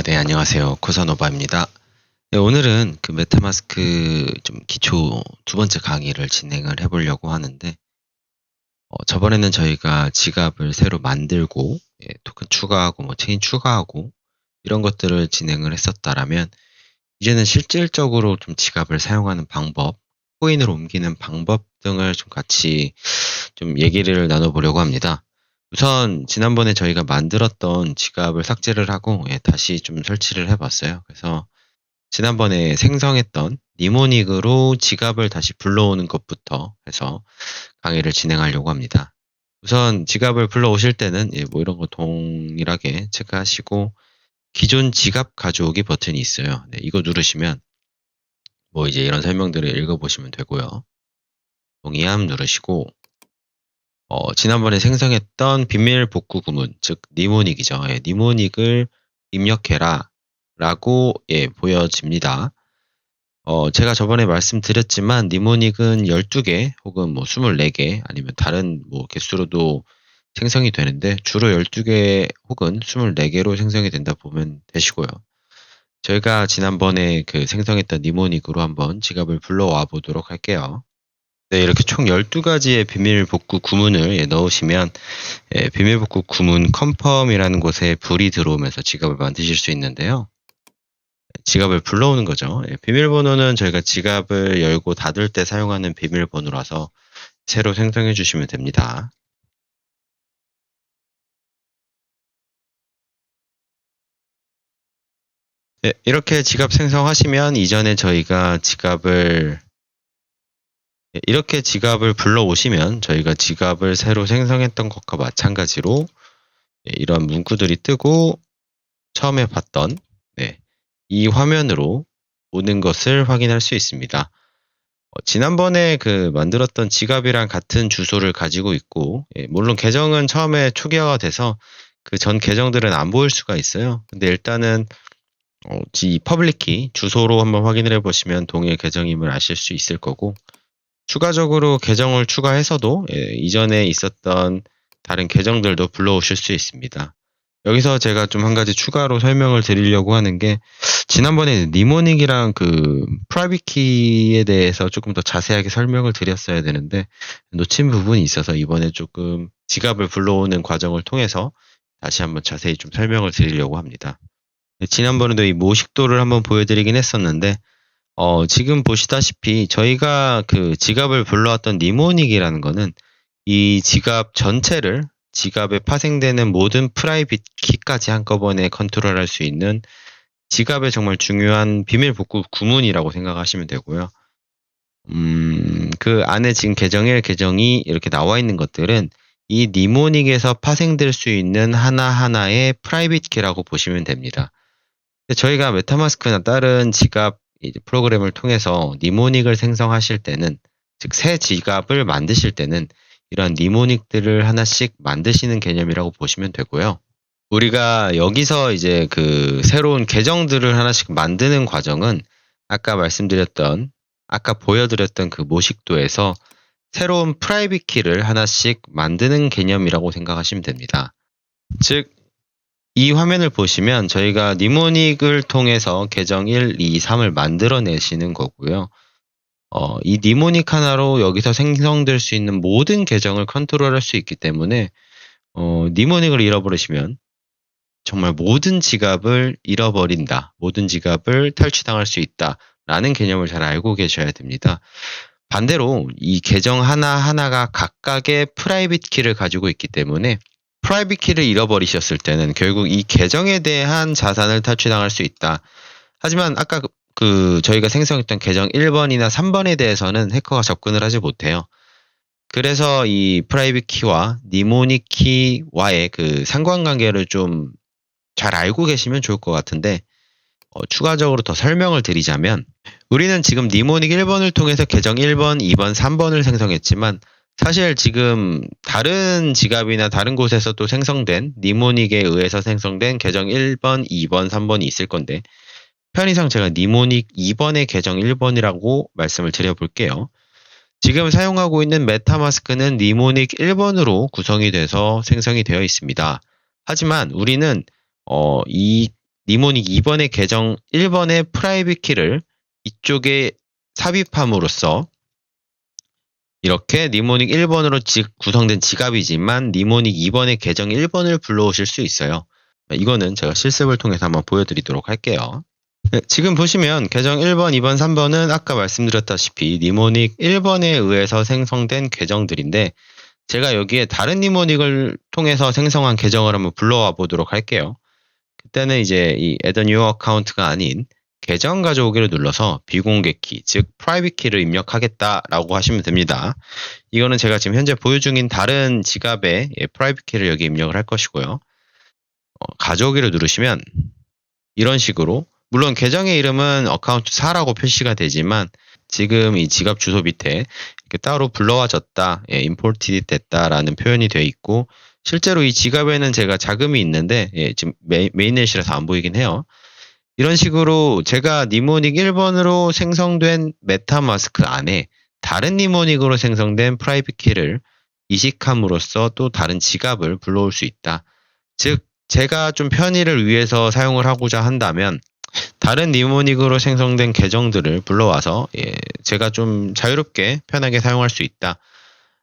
네, 안녕하세요. 코사노바입니다. 네, 오늘은 그 메타마스크 좀 기초 두 번째 강의를 진행을 해보려고 하는데, 저번에는 저희가 지갑을 새로 만들고, 토큰 추가하고, 체인 추가하고, 이런 것들을 진행을 했었다라면, 이제는 실질적으로 좀 지갑을 사용하는 방법, 코인으로 옮기는 방법 등을 좀 같이 좀 얘기를 나눠보려고 합니다. 우선 지난번에 저희가 만들었던 지갑을 삭제를 하고 다시 좀 설치를 해봤어요. 그래서 지난번에 생성했던 니모닉으로 지갑을 다시 불러오는 것부터 해서 강의를 진행하려고 합니다. 우선 지갑을 불러오실 때는 뭐 이런 거 동일하게 체크하시고 기존 지갑 가져오기 버튼이 있어요. 네, 이거 누르시면 뭐 이제 이런 설명들을 읽어보시면 되고요. 동의함 누르시고 지난번에 생성했던 비밀 복구 구문, 즉 니모닉이죠. 니모닉을 입력해라 라고 보여집니다. 제가 저번에 말씀드렸지만 니모닉은 12개 혹은 뭐 24개 아니면 다른 뭐 개수로도 생성이 되는데 주로 12개 혹은 24개로 생성이 된다 보면 되시고요. 저희가 지난번에 그 생성했던 니모닉으로 한번 지갑을 불러와 보도록 할게요. 네, 이렇게 총 12가지의 비밀 복구 구문을 넣으시면 비밀 복구 구문 컨펌이라는 곳에 불이 들어오면서 지갑을 만드실 수 있는데요. 지갑을 불러오는 거죠. 비밀번호는 저희가 지갑을 열고 닫을 때 사용하는 비밀번호라서 새로 생성해 주시면 됩니다. 네, 이렇게 지갑 생성하시면 이전에 저희가 이렇게 지갑을 불러오시면 저희가 지갑을 새로 생성했던 것과 마찬가지로 이런 문구들이 뜨고 처음에 봤던 이 화면으로 오는 것을 확인할 수 있습니다. 지난번에 그 만들었던 지갑이랑 같은 주소를 가지고 있고 물론 계정은 처음에 초기화가 돼서 그 전 계정들은 안 보일 수가 있어요. 근데 일단은 이 퍼블릭키 주소로 한번 확인을 해보시면 동일 계정임을 아실 수 있을 거고 추가적으로 계정을 추가해서도 이전에 있었던 다른 계정들도 불러오실 수 있습니다. 여기서 제가 좀 한 가지 추가로 설명을 드리려고 하는 게 지난번에 니모닉이랑 그 프라이빗 키에 대해서 조금 더 자세하게 설명을 드렸어야 되는데 놓친 부분이 있어서 이번에 조금 지갑을 불러오는 과정을 통해서 다시 한번 자세히 좀 설명을 드리려고 합니다. 지난번에도 이 모식도를 한번 보여드리긴 했었는데 지금 보시다시피 저희가 그 지갑을 불러왔던 니모닉이라는 거는 이 지갑 전체를 지갑에 파생되는 모든 프라이빗 키까지 한꺼번에 컨트롤할 수 있는 지갑의 정말 중요한 비밀 복구 구문이라고 생각하시면 되고요. 그 안에 지금 계정 1, 계정 2 이렇게 나와 있는 것들은 이 니모닉에서 파생될 수 있는 하나하나의 프라이빗 키라고 보시면 됩니다. 저희가 메타마스크나 다른 지갑 프로그램을 통해서 니모닉을 생성하실 때는 즉 새 지갑을 만드실 때는 이런 니모닉들을 하나씩 만드시는 개념이라고 보시면 되고요. 우리가 여기서 이제 그 새로운 계정들을 하나씩 만드는 과정은 아까 보여드렸던 그 모식도에서 새로운 프라이빗 키를 하나씩 만드는 개념이라고 생각하시면 됩니다. 즉, 이 화면을 보시면 저희가 니모닉을 통해서 계정 1, 2, 3을 만들어내시는 거고요. 이 니모닉 하나로 여기서 생성될 수 있는 모든 계정을 컨트롤할 수 있기 때문에 니모닉을 잃어버리시면 정말 모든 지갑을 잃어버린다, 모든 지갑을 탈취당할 수 있다라는 개념을 잘 알고 계셔야 됩니다. 반대로 이 계정 하나하나가 각각의 프라이빗 키를 가지고 있기 때문에 프라이빗 키를 잃어버리셨을 때는 결국 이 계정에 대한 자산을 탈취당할 수 있다. 하지만 아까 저희가 생성했던 계정 1번이나 3번에 대해서는 해커가 접근을 하지 못해요. 그래서 이 프라이빗 키와 니모닉 키와의 그 상관관계를 좀 잘 알고 계시면 좋을 것 같은데 추가적으로 더 설명을 드리자면 우리는 지금 니모닉 1번을 통해서 계정 1번, 2번, 3번을 생성했지만 사실 지금 다른 지갑이나 다른 곳에서 또 생성된 니모닉에 의해서 생성된 계정 1번, 2번, 3번이 있을 건데 편의상 제가 니모닉 2번의 계정 1번이라고 말씀을 드려볼게요. 지금 사용하고 있는 메타마스크는 니모닉 1번으로 구성이 돼서 생성이 되어 있습니다. 하지만 우리는 이 니모닉 2번의 계정 1번의 프라이빗 키를 이쪽에 삽입함으로써 이렇게 니모닉 1번으로 구성된 지갑이지만 니모닉 2번의 계정 1번을 불러오실 수 있어요. 이거는 제가 실습을 통해서 한번 보여드리도록 할게요. 네, 지금 보시면 계정 1번, 2번, 3번은 아까 말씀드렸다시피 니모닉 1번에 의해서 생성된 계정들인데 제가 여기에 다른 니모닉을 통해서 생성한 계정을 한번 불러와 보도록 할게요. 그때는 이제 이 add a new account가 아닌 계정 가져오기를 눌러서 비공개 키, 즉 private 키를 입력하겠다라고 하시면 됩니다. 이거는 제가 지금 현재 보유 중인 다른 지갑에 private 키를 여기 입력을 할 것이고요. 가져오기를 누르시면 이런 식으로 물론 계정의 이름은 어카운트 4라고 표시가 되지만 지금 이 지갑 주소 밑에 이렇게 따로 불러와졌다, imported 됐다라는 표현이 되어 있고 실제로 이 지갑에는 제가 자금이 있는데 지금 메인넷이라서 안 보이긴 해요. 이런 식으로 제가 니모닉 1번으로 생성된 메타마스크 안에 다른 니모닉으로 생성된 프라이빗 키를 이식함으로써 또 다른 지갑을 불러올 수 있다. 즉 제가 좀 편의를 위해서 사용을 하고자 한다면 다른 니모닉으로 생성된 계정들을 불러와서 제가 좀 자유롭게 편하게 사용할 수 있다.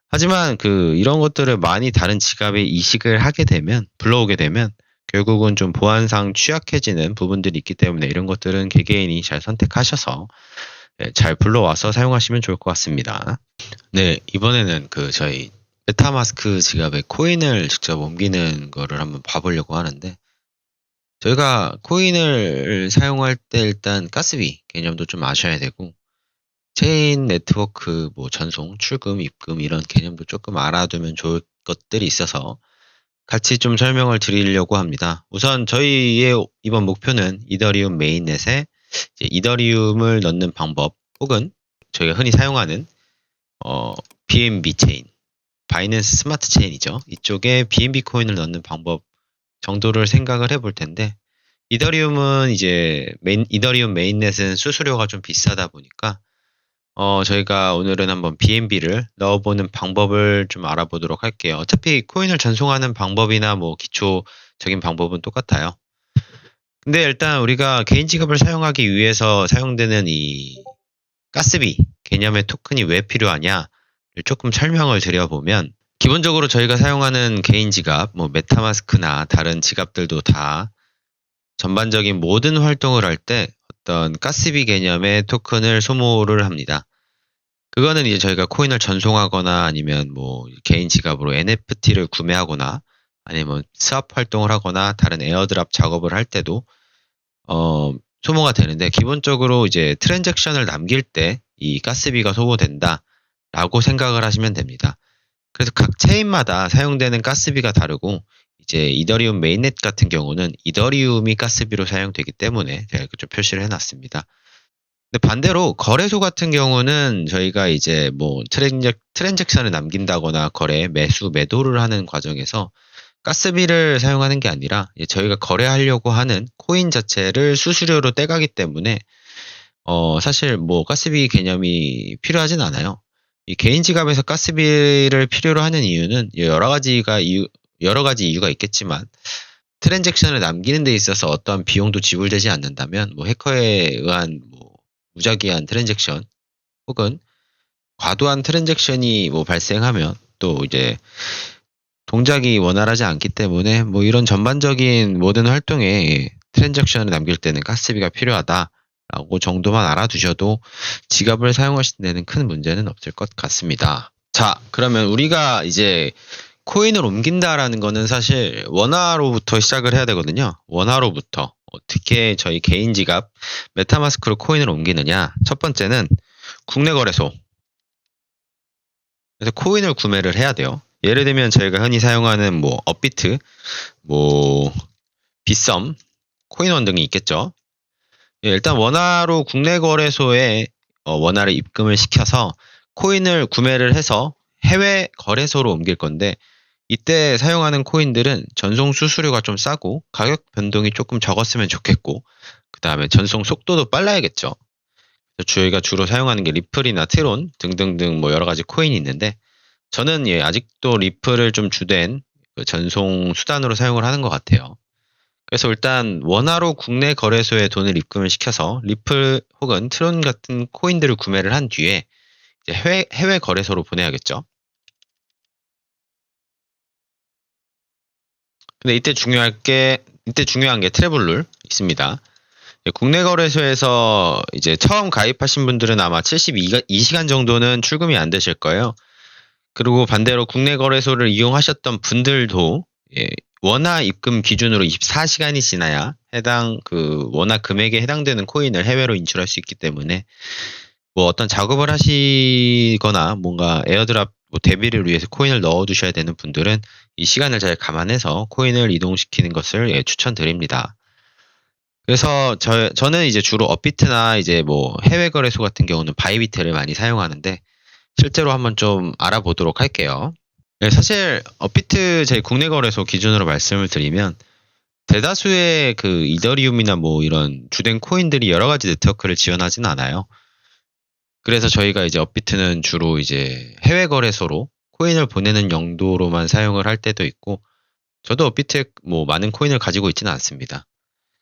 하지만 이런 것들을 많이 다른 지갑에 이식을 하게 되면 불러오게 되면 결국은 좀 보안상 취약해지는 부분들이 있기 때문에 이런 것들은 개개인이 잘 선택하셔서 잘 불러와서 사용하시면 좋을 것 같습니다. 네, 이번에는 저희 메타마스크 지갑에 코인을 직접 옮기는 거를 한번 봐보려고 하는데 저희가 코인을 사용할 때 일단 가스비 개념도 좀 아셔야 되고 체인 네트워크 전송, 출금, 입금 이런 개념도 조금 알아두면 좋을 것들이 있어서 같이 좀 설명을 드리려고 합니다. 우선 저희의 이번 목표는 이더리움 메인넷에 이더리움을 넣는 방법 혹은 저희가 흔히 사용하는 BNB 체인, 바이낸스 스마트 체인이죠. 이쪽에 BNB 코인을 넣는 방법 정도를 생각을 해볼 텐데 이더리움은 이더리움 메인넷은 수수료가 좀 비싸다 보니까 저희가 오늘은 한번 BNB를 넣어보는 방법을 좀 알아보도록 할게요. 어차피 코인을 전송하는 방법이나 기초적인 방법은 똑같아요. 근데 일단 우리가 개인 지갑을 사용하기 위해서 사용되는 이 가스비 개념의 토큰이 왜 필요하냐를 조금 설명을 드려보면 기본적으로 저희가 사용하는 개인 지갑, 메타마스크나 다른 지갑들도 다 전반적인 모든 활동을 할 때 어떤 가스비 개념의 토큰을 소모를 합니다. 그거는 이제 저희가 코인을 전송하거나 아니면 개인 지갑으로 NFT를 구매하거나 아니면 스왑 활동을 하거나 다른 에어드랍 작업을 할 때도 소모가 되는데 기본적으로 이제 트랜잭션을 남길 때 이 가스비가 소모된다라고 생각을 하시면 됩니다. 그래서 각 체인마다 사용되는 가스비가 다르고 이제 이더리움 메인넷 같은 경우는 이더리움이 가스비로 사용되기 때문에 제가 이렇게 좀 표시를 해놨습니다. 근데 반대로 거래소 같은 경우는 저희가 이제 트랜잭션을 남긴다거나 매수, 매도를 하는 과정에서 가스비를 사용하는 게 아니라 저희가 거래하려고 하는 코인 자체를 수수료로 떼가기 때문에 사실 가스비 개념이 필요하진 않아요. 이 개인 지갑에서 가스비를 필요로 하는 이유는 여러 가지 이유가 있겠지만 트랜잭션을 남기는 데 있어서 어떠한 비용도 지불되지 않는다면 해커에 의한 무작위한 트랜잭션 혹은 과도한 트랜잭션이 발생하면 또 이제 동작이 원활하지 않기 때문에 이런 전반적인 모든 활동에 트랜잭션을 남길 때는 가스비가 필요하다라고 정도만 알아두셔도 지갑을 사용하실 때는 큰 문제는 없을 것 같습니다. 자, 그러면 우리가 이제 코인을 옮긴다라는 거는 사실 원화로부터 시작을 해야 되거든요. 원화로부터 어떻게 저희 개인 지갑 메타마스크로 코인을 옮기느냐. 첫 번째는 국내 거래소. 그래서 코인을 구매를 해야 돼요. 예를 들면 저희가 흔히 사용하는 업비트, 빗썸, 코인원 등이 있겠죠. 일단 원화로 국내 거래소에 원화를 입금을 시켜서 코인을 구매를 해서 해외 거래소로 옮길 건데 이때 사용하는 코인들은 전송 수수료가 좀 싸고 가격 변동이 조금 적었으면 좋겠고 그 다음에 전송 속도도 빨라야겠죠. 저희가 주로 사용하는 게 리플이나 트론 등등등 여러 가지 코인이 있는데 저는 아직도 리플을 좀 주된 전송 수단으로 사용을 하는 것 같아요. 그래서 일단 원화로 국내 거래소에 돈을 입금을 시켜서 리플 혹은 트론 같은 코인들을 구매를 한 뒤에 이제 해외 거래소로 보내야겠죠. 근데 이때 중요한 게 트래블룰 있습니다. 국내 거래소에서 이제 처음 가입하신 분들은 아마 72시간 정도는 출금이 안 되실 거예요. 그리고 반대로 국내 거래소를 이용하셨던 분들도 예, 원화 입금 기준으로 24시간이 지나야 해당 그 원화 금액에 해당되는 코인을 해외로 인출할 수 있기 때문에 뭐 어떤 작업을 하시거나 뭔가 에어드랍 뭐 대비를 위해서 코인을 넣어두셔야 되는 분들은 이 시간을 잘 감안해서 코인을 이동시키는 것을 예, 추천드립니다. 그래서 저는 이제 주로 업비트나 이제 뭐 해외 거래소 같은 경우는 바이비트를 많이 사용하는데 실제로 한번 좀 알아보도록 할게요. 네, 사실 업비트 제 국내 거래소 기준으로 말씀을 드리면 대다수의 그 이더리움이나 뭐 이런 주된 코인들이 여러 가지 네트워크를 지원하진 않아요. 그래서 저희가 이제 업비트는 주로 이제 해외 거래소로 코인을 보내는 용도로만 사용을 할 때도 있고 저도 업비트에 뭐 많은 코인을 가지고 있지는 않습니다.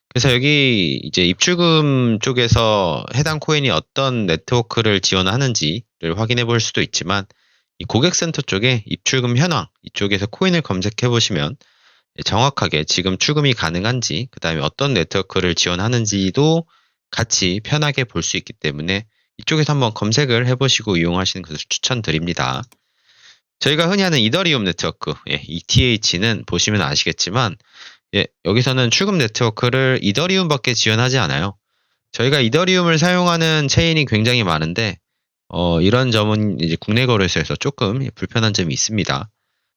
그래서 여기 이제 입출금 쪽에서 해당 코인이 어떤 네트워크를 지원하는지를 확인해 볼 수도 있지만 이 고객센터 쪽에 입출금 현황 이쪽에서 코인을 검색해 보시면 정확하게 지금 출금이 가능한지 그다음에 어떤 네트워크를 지원하는지도 같이 편하게 볼 수 있기 때문에 이쪽에서 한번 검색을 해보시고 이용하시는 것을 추천드립니다. 저희가 흔히 하는 이더리움 네트워크 ETH는 보시면 아시겠지만 여기서는 출금 네트워크를 이더리움밖에 지원하지 않아요. 저희가 이더리움을 사용하는 체인이 굉장히 많은데 이런 점은 이제 국내 거래소에서 조금 불편한 점이 있습니다.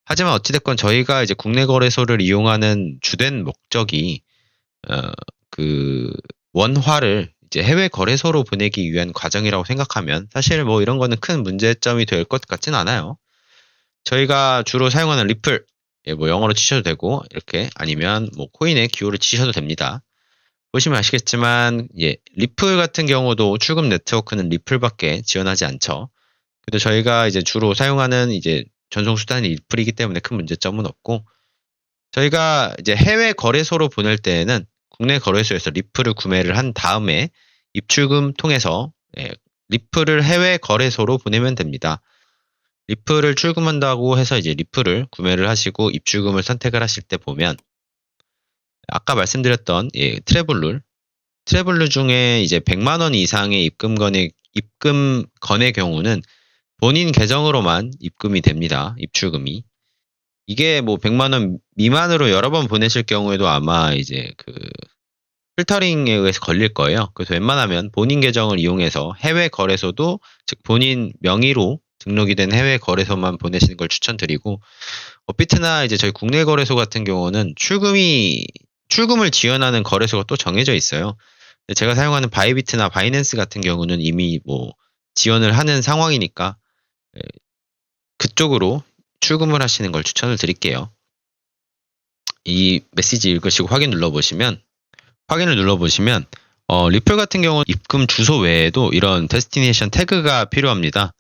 하지만 어찌됐건 저희가 이제 국내 거래소를 이용하는 주된 목적이 그 원화를 이제 해외 거래소로 보내기 위한 과정이라고 생각하면 사실 뭐 이런 거는 큰 문제점이 될 것 같진 않아요. 저희가 주로 사용하는 리플, 뭐 영어로 치셔도 되고 이렇게 아니면 뭐 코인에 기호를 치셔도 됩니다. 보시면 아시겠지만 리플 같은 경우도 출금 네트워크는 리플밖에 지원하지 않죠. 근데 저희가 이제 주로 사용하는 이제 전송 수단이 리플이기 때문에 큰 문제점은 없고 저희가 이제 해외 거래소로 보낼 때에는 국내 거래소에서 리플을 구매를 한 다음에 입출금 통해서 리플을 해외 거래소로 보내면 됩니다. 리플을 출금한다고 해서 이제 리플을 구매를 하시고 입출금을 선택을 하실 때 보면 아까 말씀드렸던 트래블룰 중에 이제 100만 원 이상의 입금 건의 경우는 본인 계정으로만 입금이 됩니다. 입출금이. 이게 뭐 100만 원 미만으로 여러 번 보내실 경우에도 아마 이제 그 필터링에 의해서 걸릴 거예요. 그래서 웬만하면 본인 계정을 이용해서 해외 거래소도 즉 본인 명의로 등록이 된 해외 거래소만 보내시는 걸 추천드리고 업비트나 이제 저희 국내 거래소 같은 경우는 출금을 지원하는 거래소가 또 정해져 있어요. 제가 사용하는 바이비트나 바이낸스 같은 경우는 이미 뭐 지원을 하는 상황이니까 그쪽으로 출금을 하시는 걸 추천을 드릴게요. 이 메시지 읽으시고 확인을 눌러보시면 리플 같은 경우는 입금 주소 외에도 이런 데스티네이션 태그가 필요합니다.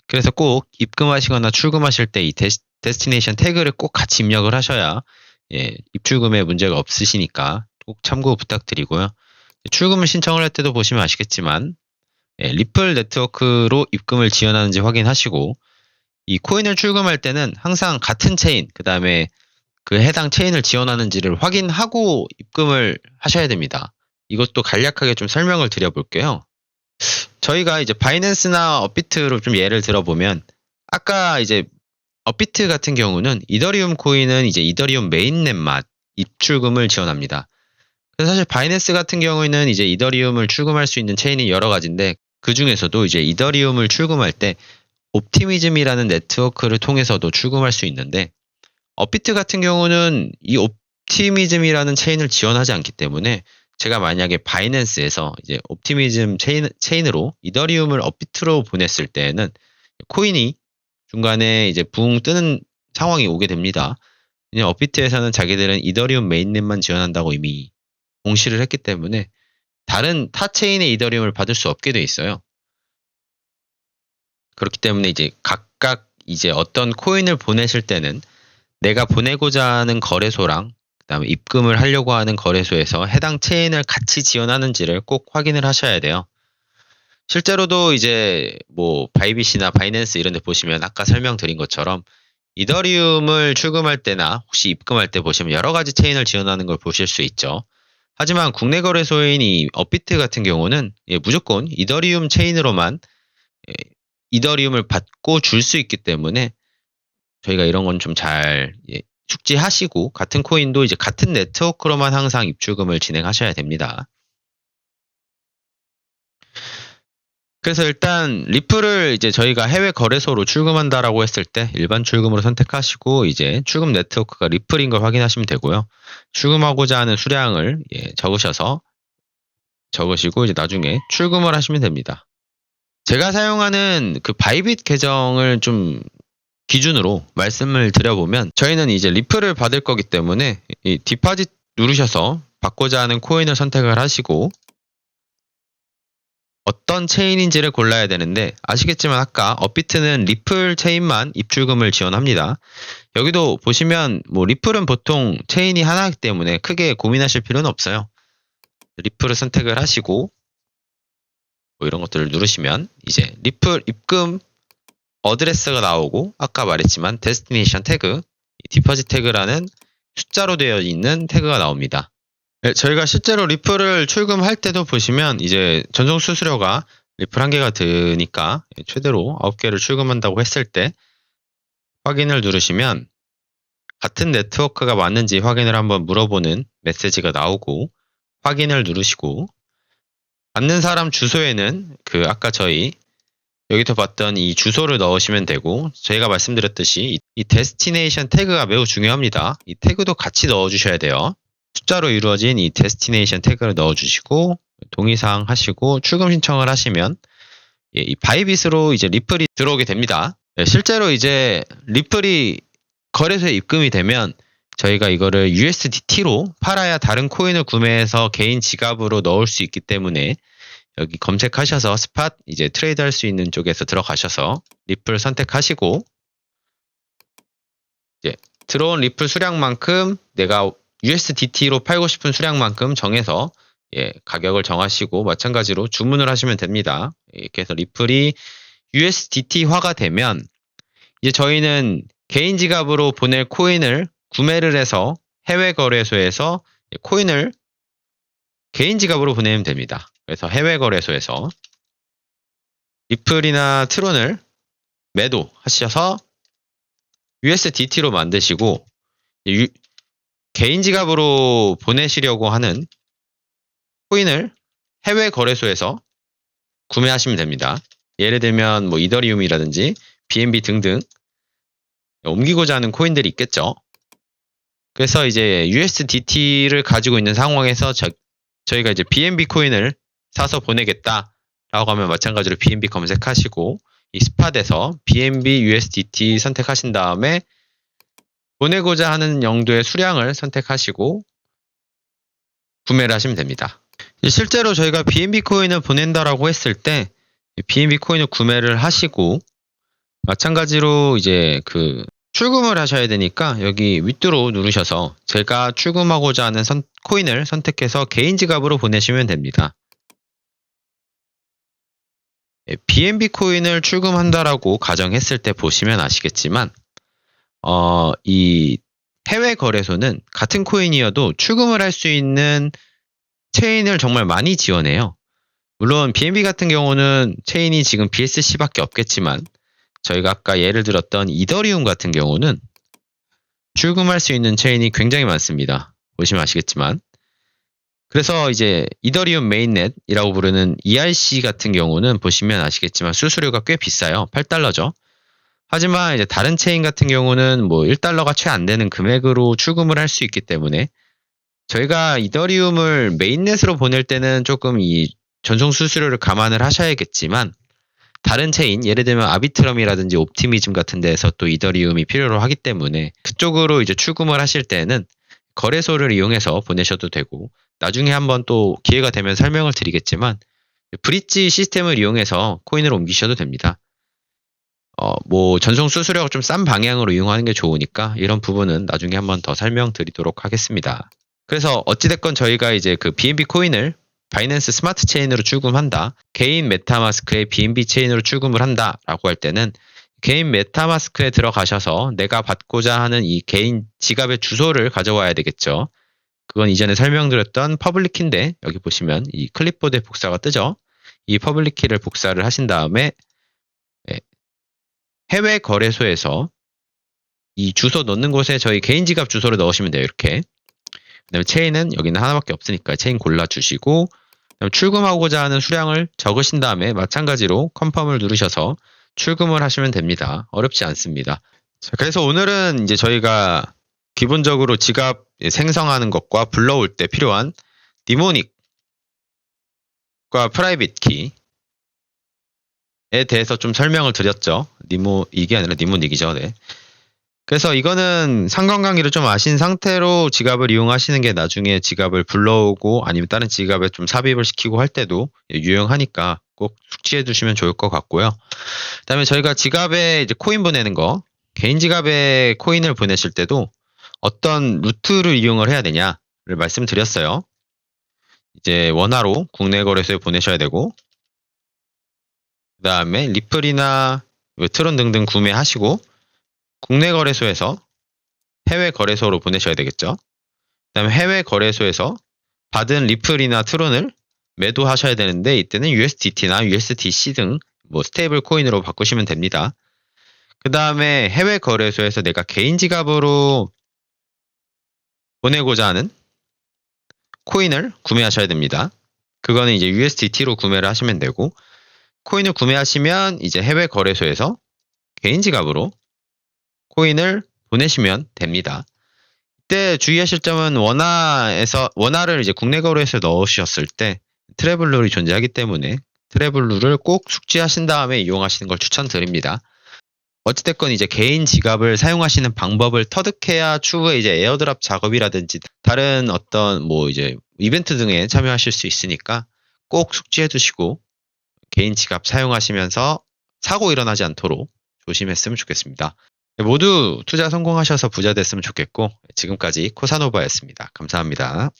그래서 꼭 입금하시거나 출금하실 때 이 데스티네이션 태그를 꼭 같이 입력을 하셔야 입출금에 문제가 없으시니까 꼭 참고 부탁드리고요. 출금을 신청을 할 때도 보시면 아시겠지만 리플 네트워크로 입금을 지원하는지 확인하시고 이 코인을 출금할 때는 항상 같은 체인 그 다음에 그 해당 체인을 지원하는지를 확인하고 입금을 하셔야 됩니다. 이것도 간략하게 좀 설명을 드려볼게요. 저희가 이제 바이낸스나 업비트로 좀 예를 들어보면 아까 이제 업비트 같은 경우는 이더리움 코인은 이제 이더리움 메인넷만 입출금을 지원합니다. 그래서 사실 바이낸스 같은 경우에는 이제 이더리움을 출금할 수 있는 체인이 여러 가지인데 그 중에서도 이제 이더리움을 출금할 때 옵티미즘이라는 네트워크를 통해서도 출금할 수 있는데 업비트 같은 경우는 이 옵티미즘이라는 체인을 지원하지 않기 때문에 제가 만약에 바이낸스에서 이제 옵티미즘 체인으로 이더리움을 업비트로 보냈을 때에는 코인이 중간에 이제 붕 뜨는 상황이 오게 됩니다. 그냥 업비트에서는 자기들은 이더리움 메인넷만 지원한다고 이미 공시를 했기 때문에 다른 타 체인의 이더리움을 받을 수 없게 돼 있어요. 그렇기 때문에 이제 각각 이제 어떤 코인을 보내실 때는 내가 보내고자 하는 거래소랑 그다음에 입금을 하려고 하는 거래소에서 해당 체인을 같이 지원하는지를 꼭 확인을 하셔야 돼요. 실제로도 이제 뭐 바이빗이나 바이낸스 이런 데 보시면 아까 설명드린 것처럼 이더리움을 출금할 때나 혹시 입금할 때 보시면 여러 가지 체인을 지원하는 걸 보실 수 있죠. 하지만 국내 거래소인 이 업비트 같은 경우는 무조건 이더리움 체인으로만 이더리움을 받고 줄 수 있기 때문에 저희가 이런 건 좀 잘 숙지하시고 같은 코인도 이제 같은 네트워크로만 항상 입출금을 진행하셔야 됩니다. 그래서 일단 리플을 이제 저희가 해외 거래소로 출금한다라고 했을 때 일반 출금으로 선택하시고 이제 출금 네트워크가 리플인 걸 확인하시면 되고요. 출금하고자 하는 수량을 적으시고 이제 나중에 출금을 하시면 됩니다. 제가 사용하는 그 바이빗 계정을 좀 기준으로 말씀을 드려보면 저희는 이제 리플을 받을 거기 때문에 이 디파짓 누르셔서 받고자 하는 코인을 선택을 하시고 어떤 체인인지를 골라야 되는데 아시겠지만 아까 업비트는 리플 체인만 입출금을 지원합니다. 여기도 보시면 뭐 리플은 보통 체인이 하나이기 때문에 크게 고민하실 필요는 없어요. 리플을 선택을 하시고 뭐 이런 것들을 누르시면 이제 리플 입금 어드레스가 나오고 아까 말했지만 데스티네이션 태그, 디퍼짓 태그라는 숫자로 되어 있는 태그가 나옵니다. 네, 저희가 실제로 리플을 출금할 때도 보시면 이제 전송 수수료가 리플 1개가 드니까 최대로 9개를 출금한다고 했을 때 확인을 누르시면 같은 네트워크가 맞는지 확인을 한번 물어보는 메시지가 나오고 확인을 누르시고 받는 사람 주소에는 그 아까 저희 여기서 봤던 이 주소를 넣으시면 되고 저희가 말씀드렸듯이 이 데스티네이션 태그가 매우 중요합니다. 이 태그도 같이 넣어주셔야 돼요. 숫자로 이루어진 이 데스티네이션 태그를 넣어주시고 동의사항 하시고 출금 신청을 하시면 이 바이빗으로 이제 리플이 들어오게 됩니다. 실제로 이제 리플이 거래소에 입금이 되면 저희가 이거를 USDT로 팔아야 다른 코인을 구매해서 개인 지갑으로 넣을 수 있기 때문에 여기 검색하셔서 스팟 이제 트레이드 할 수 있는 쪽에서 들어가셔서 리플 선택하시고 이제 들어온 리플 수량만큼 내가 USDT로 팔고 싶은 수량만큼 정해서 가격을 정하시고 마찬가지로 주문을 하시면 됩니다. 이렇게 해서 리플이 USDT화가 되면 이제 저희는 개인 지갑으로 보낼 코인을 구매를 해서 해외 거래소에서 코인을 개인 지갑으로 보내면 됩니다. 그래서 해외 거래소에서 리플이나 트론을 매도하셔서 USDT로 만드시고 개인 지갑으로 보내시려고 하는 코인을 해외 거래소에서 구매하시면 됩니다. 예를 들면 뭐 이더리움이라든지 BNB 등등 옮기고자 하는 코인들이 있겠죠. 그래서 이제 USDT를 가지고 있는 상황에서 저희가 이제 BNB 코인을 사서 보내겠다라고 하면 마찬가지로 BNB 검색하시고 이 스팟에서 BNB USDT 선택하신 다음에 보내고자 하는 용도의 수량을 선택하시고 구매를 하시면 됩니다. 실제로 저희가 BNB 코인을 보낸다라고 했을 때 BNB 코인을 구매를 하시고 마찬가지로 이제 그 출금을 하셔야 되니까 여기 윗으로 누르셔서 제가 출금하고자 하는 코인을 선택해서 개인 지갑으로 보내시면 됩니다. BNB 코인을 출금한다라고 가정했을 때 보시면 아시겠지만 이 해외 거래소는 같은 코인이어도 출금을 할 수 있는 체인을 정말 많이 지원해요. 물론 BNB 같은 경우는 체인이 지금 BSC밖에 없겠지만 저희가 아까 예를 들었던 이더리움 같은 경우는 출금할 수 있는 체인이 굉장히 많습니다. 보시면 아시겠지만 그래서 이제 이더리움 메인넷이라고 부르는 ERC 같은 경우는 보시면 아시겠지만 수수료가 꽤 비싸요. 8달러죠. 하지만 이제 다른 체인 같은 경우는 뭐 1달러가 채 안 되는 금액으로 출금을 할 수 있기 때문에 저희가 이더리움을 메인넷으로 보낼 때는 조금 이 전송 수수료를 감안을 하셔야겠지만 다른 체인, 예를 들면 아비트럼이라든지 옵티미즘 같은 데에서 또 이더리움이 필요로 하기 때문에 그쪽으로 이제 출금을 하실 때는 거래소를 이용해서 보내셔도 되고 나중에 한번 또 기회가 되면 설명을 드리겠지만 브릿지 시스템을 이용해서 코인을 옮기셔도 됩니다. 뭐 전송 수수료가 좀 싼 방향으로 이용하는 게 좋으니까 이런 부분은 나중에 한번 더 설명드리도록 하겠습니다. 그래서 어찌됐건 저희가 이제 그 BNB 코인을 바이낸스 스마트 체인으로 출금한다. 개인 메타마스크의 BNB 체인으로 출금을 한다라고 할 때는 개인 메타마스크에 들어가셔서 내가 받고자 하는 이 개인 지갑의 주소를 가져와야 되겠죠. 그건 이전에 설명드렸던 퍼블릭 키인데 여기 보시면 이 클립보드에 복사가 뜨죠. 이 퍼블릭 키를 복사를 하신 다음에 해외 거래소에서 이 주소 넣는 곳에 저희 개인 지갑 주소를 넣으시면 돼요. 이렇게. 그다음에 체인은 여기는 하나밖에 없으니까 체인 골라주시고 출금하고자 하는 수량을 적으신 다음에 마찬가지로 컨펌을 누르셔서 출금을 하시면 됩니다. 어렵지 않습니다. 자, 그래서 오늘은 이제 저희가 기본적으로 지갑 생성하는 것과 불러올 때 필요한 니모닉과 프라이빗 키에 대해서 좀 설명을 드렸죠. 이게 아니라 니모닉이죠. 네. 그래서 이거는 상관 관계를 좀 아신 상태로 지갑을 이용하시는 게 나중에 지갑을 불러오고 아니면 다른 지갑에 좀 삽입을 시키고 할 때도 유용하니까 꼭 숙지해 두시면 좋을 것 같고요. 그다음에 저희가 지갑에 이제 코인 보내는 거, 개인 지갑에 코인을 보내실 때도 어떤 루트를 이용을 해야 되냐를 말씀드렸어요. 이제 원화로 국내 거래소에 보내셔야 되고, 그 다음에 리플이나 트론 등등 구매하시고 국내 거래소에서 해외 거래소로 보내셔야 되겠죠. 그 다음에 해외 거래소에서 받은 리플이나 트론을 매도하셔야 되는데 이때는 USDT나 USDC 등 뭐 스테이블 코인으로 바꾸시면 됩니다. 그 다음에 해외 거래소에서 내가 개인 지갑으로 보내고자 하는 코인을 구매하셔야 됩니다. 그거는 이제 USDT로 구매를 하시면 되고, 코인을 구매하시면 이제 해외 거래소에서 개인 지갑으로 코인을 보내시면 됩니다. 이때 주의하실 점은 원화를 이제 국내 거래소에 넣으셨을 때 트래블 룰이 존재하기 때문에 트래블 룰을 꼭 숙지하신 다음에 이용하시는 걸 추천드립니다. 어찌됐건 이제 개인 지갑을 사용하시는 방법을 터득해야 추후에 이제 에어드랍 작업이라든지 다른 어떤 뭐 이제 이벤트 등에 참여하실 수 있으니까 꼭 숙지해 두시고 개인 지갑 사용하시면서 사고 일어나지 않도록 조심했으면 좋겠습니다. 모두 투자 성공하셔서 부자 됐으면 좋겠고 지금까지 코사노바였습니다. 감사합니다.